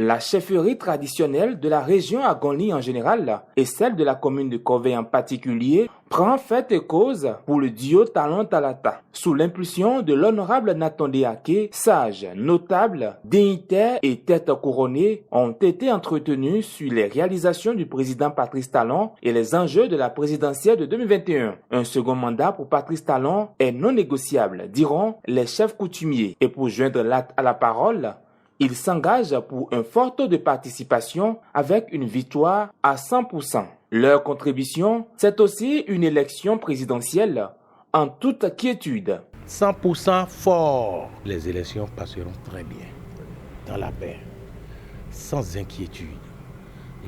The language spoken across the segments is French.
La chefferie traditionnelle de la région Agoni en général et celle de la commune de Corveil en particulier prend fait et cause pour le duo Talon Talata. Sous l'impulsion de l'honorable Nathan Deake, sages, notables, dignitaires et têtes couronnées ont été entretenus sur les réalisations du président Patrice Talon et les enjeux de la présidentielle de 2021. Un second mandat pour Patrice Talon est non négociable, diront les chefs coutumiers. Et pour joindre l'acte à la parole, il s'engage pour un fort taux de participation avec une victoire à 100%. Leur contribution, c'est aussi une élection présidentielle en toute quiétude. 100% fort. Les élections passeront très bien, dans la paix, sans inquiétude.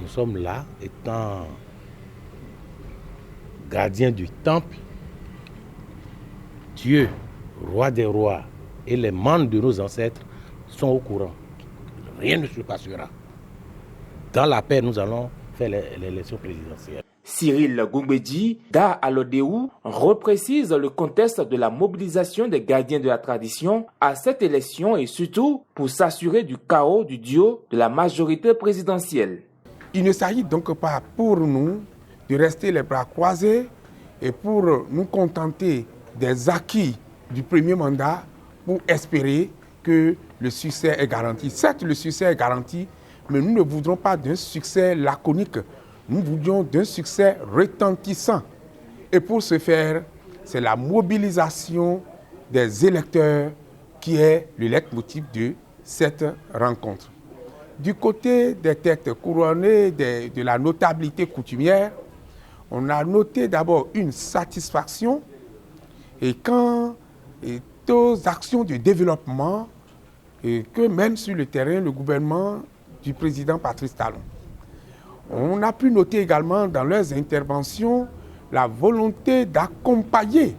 Nous sommes là, étant gardiens du temple. Dieu, roi des rois, et les membres de nos ancêtres sont au courant. Rien ne se passera. Dans la paix, nous allons faire l'élection présidentielle. Cyril Goumbedi, Da Alodéou, reprécise le contexte de la mobilisation des gardiens de la tradition à cette élection et surtout pour s'assurer du chaos du duo de la majorité présidentielle. Il ne s'agit donc pas pour nous de rester les bras croisés et pour nous contenter des acquis du premier mandat pour espérer que le succès est garanti. Certes, le succès est garanti, mais nous ne voudrons pas d'un succès laconique. Nous voulions d'un succès retentissant. Et pour ce faire, c'est la mobilisation des électeurs qui est le leitmotiv de cette rencontre. Du côté des têtes couronnées, de la notabilité coutumière, on a noté d'abord une satisfaction et quant aux actions de développement que mène sur le terrain le gouvernement du président Patrice Talon. On a pu noter également dans leurs interventions la volonté d'accompagner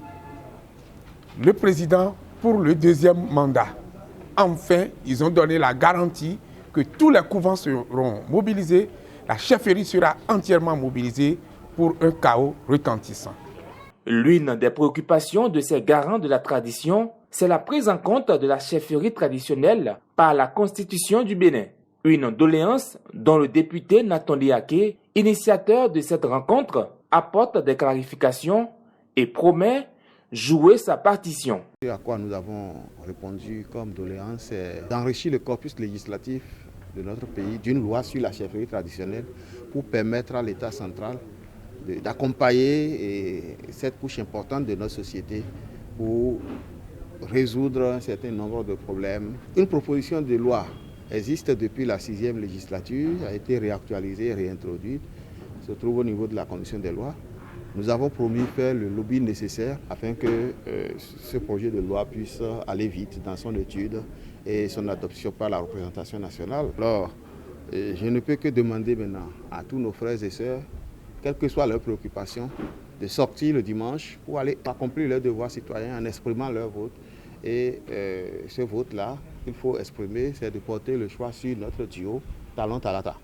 le président pour le deuxième mandat. Enfin, ils ont donné la garantie que tous les couvents seront mobilisés, la chefferie sera entièrement mobilisée pour un chaos retentissant. L'une des préoccupations de ces garants de la tradition, c'est la prise en compte de la chefferie traditionnelle par la Constitution du Bénin. Une doléance dont le député Nathan Deake, initiateur de cette rencontre, apporte des clarifications et promet jouer sa partition. Ce à quoi nous avons répondu comme doléance, c'est d'enrichir le corpus législatif de notre pays d'une loi sur la chefferie traditionnelle pour permettre à l'État central d'accompagner cette couche importante de notre société pour résoudre un certain nombre de problèmes. Une proposition de loi existe depuis la 6e législature, a été réactualisée et réintroduite, se trouve au niveau de la commission des lois. Nous avons promis faire le lobby nécessaire afin que ce projet de loi puisse aller vite dans son étude et son adoption par la représentation nationale. Alors, je ne peux que demander maintenant à tous nos frères et sœurs, quelles que soient leurs préoccupations, de sortir le dimanche pour aller accomplir leurs devoirs citoyens en exprimant leur vote. Et ce vote-là, qu'il faut exprimer, c'est de porter le choix sur notre duo Talon Talata.